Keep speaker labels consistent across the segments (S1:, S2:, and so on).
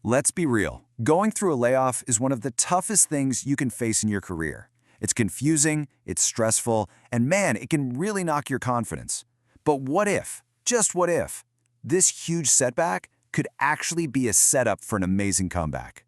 S1: Let's be real. Going through a layoff is one of the toughest things you can face in your career. It's confusing, it's stressful, and man, it can really knock your confidence. But what if, just what if, this huge setback could actually be a setup for an amazing comeback?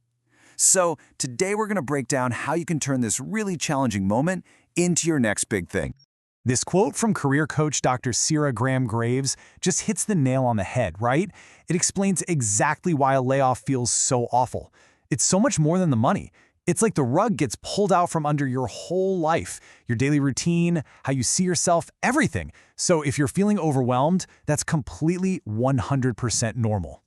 S1: So today we're going to break down how you can turn this really challenging moment into your next big thing.
S2: This quote from career coach Dr. Sarah Graham Graves just hits the nail on the head, right? It explains exactly why a layoff feels so awful. It's so much more than the money. It's like the rug gets pulled out from under your whole life, your daily routine, how you see yourself, everything. So if you're feeling overwhelmed, that's completely 100% normal.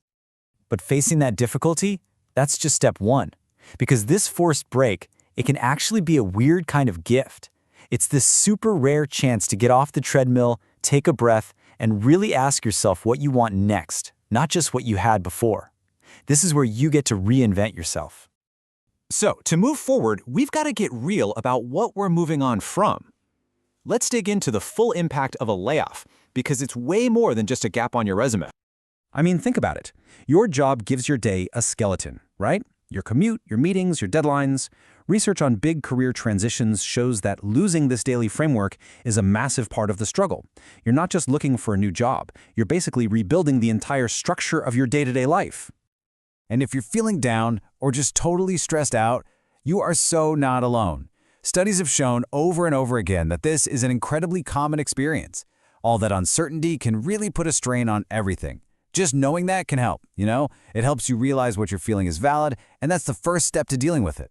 S3: But facing that difficulty, that's just step one. Because this forced break, it can actually be a weird kind of gift. It's this super rare chance to get off the treadmill, take a breath, and really ask yourself what you want next, not just what you had before. This is where you get to reinvent yourself.
S4: So, to move forward, we've got to get real about what we're moving on from. Let's dig into the full impact of a layoff, because it's way more than just a gap on your resume.
S2: I mean, think about it. Your job gives your day a skeleton, right? Your commute, your meetings, your deadlines. Research on big career transitions shows that losing this daily framework is a massive part of the struggle. You're not just looking for a new job, you're basically rebuilding the entire structure of your day-to-day life.
S1: And if you're feeling down or just totally stressed out, you are so not alone. Studies have shown over and over again that this is an incredibly common experience. All that uncertainty can really put a strain on everything. Just knowing that can help, It helps you realize what you're feeling is valid, and that's the first step to dealing with it.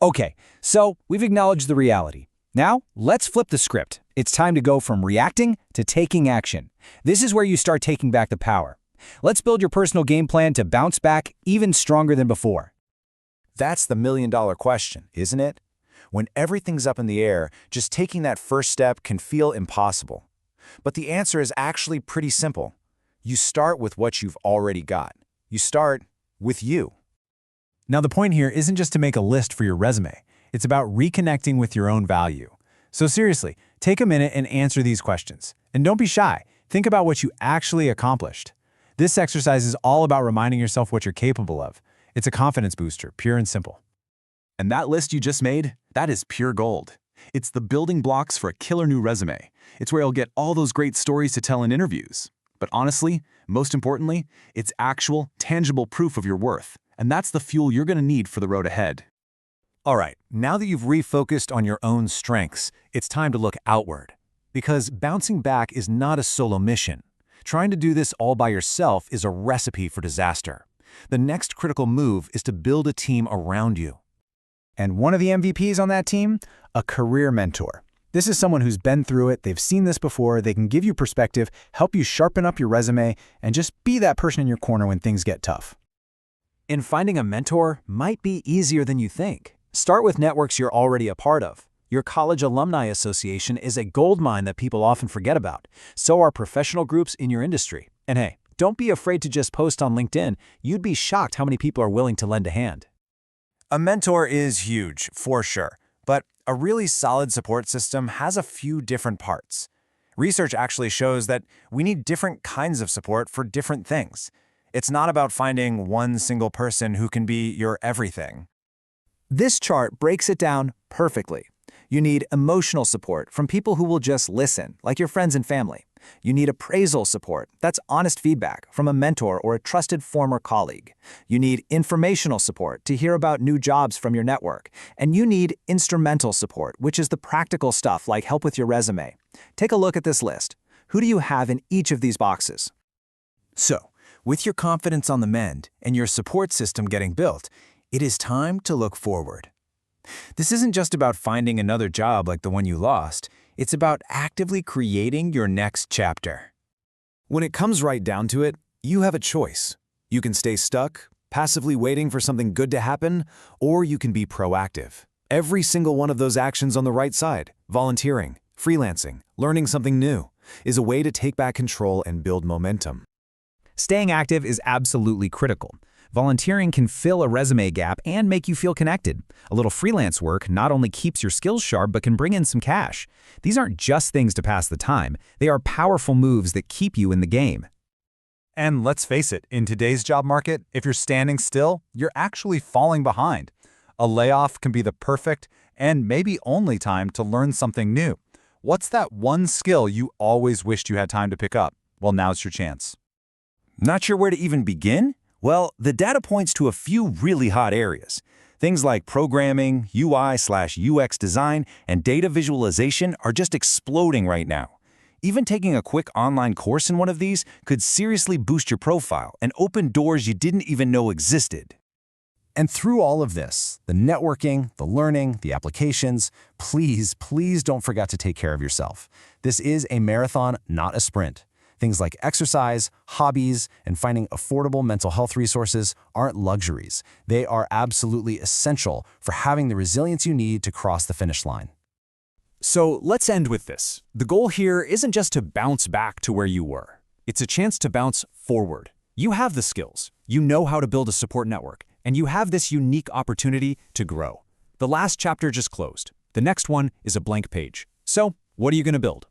S2: Okay, so we've acknowledged the reality. Now, let's flip the script. It's time to go from reacting to taking action. This is where you start taking back the power. Let's build your personal game plan to bounce back even stronger than before.
S1: That's the million-dollar question, isn't it? When everything's up in the air, just taking that first step can feel impossible. But the answer is actually pretty simple. You start with what you've already got. You start with you.
S2: Now, the point here isn't just to make a list for your resume. It's about reconnecting with your own value. So seriously, take a minute and answer these questions. And don't be shy. Think about what you actually accomplished. This exercise is all about reminding yourself what you're capable of. It's a confidence booster, pure and simple.
S4: And that list you just made, that is pure gold. It's the building blocks for a killer new resume. It's where you'll get all those great stories to tell in interviews. But honestly, most importantly, it's actual, tangible proof of your worth. And that's the fuel you're going to need for the road ahead.
S1: All right, now that you've refocused on your own strengths, it's time to look outward. Because bouncing back is not a solo mission. Trying to do this all by yourself is a recipe for disaster. The next critical move is to build a team around you.
S2: And one of the MVPs on that team? A career mentor. This is someone who's been through it, they've seen this before, they can give you perspective, help you sharpen up your resume, and just be that person in your corner when things get tough.
S1: And finding a mentor might be easier than you think. Start with networks you're already a part of. Your college alumni association is a goldmine that people often forget about. So are professional groups in your industry. And hey, don't be afraid to just post on LinkedIn. You'd be shocked how many people are willing to lend a hand. A mentor is huge, for sure. But a really solid support system has a few different parts. Research actually shows that we need different kinds of support for different things. It's not about finding one single person who can be your everything. This chart breaks it down perfectly. You need emotional support from people who will just listen, like your friends and family. You need appraisal support, that's honest feedback from a mentor or a trusted former colleague. You need informational support to hear about new jobs from your network. And you need instrumental support, which is the practical stuff like help with your resume. Take a look at this list. Who do you have in each of these boxes? So, with your confidence on the mend and your support system getting built, it is time to look forward. This isn't just about finding another job like the one you lost. It's about actively creating your next chapter. When it comes right down to it, you have a choice. You can stay stuck, passively waiting for something good to happen, or you can be proactive. Every single one of those actions on the right side, volunteering, freelancing, learning something new, is a way to take back control and build momentum.
S2: Staying active is absolutely critical. Volunteering can fill a resume gap and make you feel connected. A little freelance work not only keeps your skills sharp but can bring in some cash. These aren't just things to pass the time. They are powerful moves that keep you in the game. And let's face it, in today's job market, if you're standing still, you're actually falling behind. A layoff can be the perfect and maybe only time to learn something new. What's that one skill you always wished you had time to pick up? Well, now's your chance.
S5: Not sure where to even begin? Well, the data points to a few really hot areas. Things like programming, UI/UX design, and data visualization are just exploding right now. Even taking a quick online course in one of these could seriously boost your profile and open doors you didn't even know existed.
S3: And through all of this, the networking, the learning, the applications, please don't forget to take care of yourself. This is a marathon, not a sprint. Things like exercise, hobbies, and finding affordable mental health resources aren't luxuries. They are absolutely essential for having the resilience you need to cross the finish line.
S1: So let's end with this. The goal here isn't just to bounce back to where you were. It's a chance to bounce forward. You have the skills, you know how to build a support network, and you have this unique opportunity to grow. The last chapter just closed. The next one is a blank page. So, what are you going to build?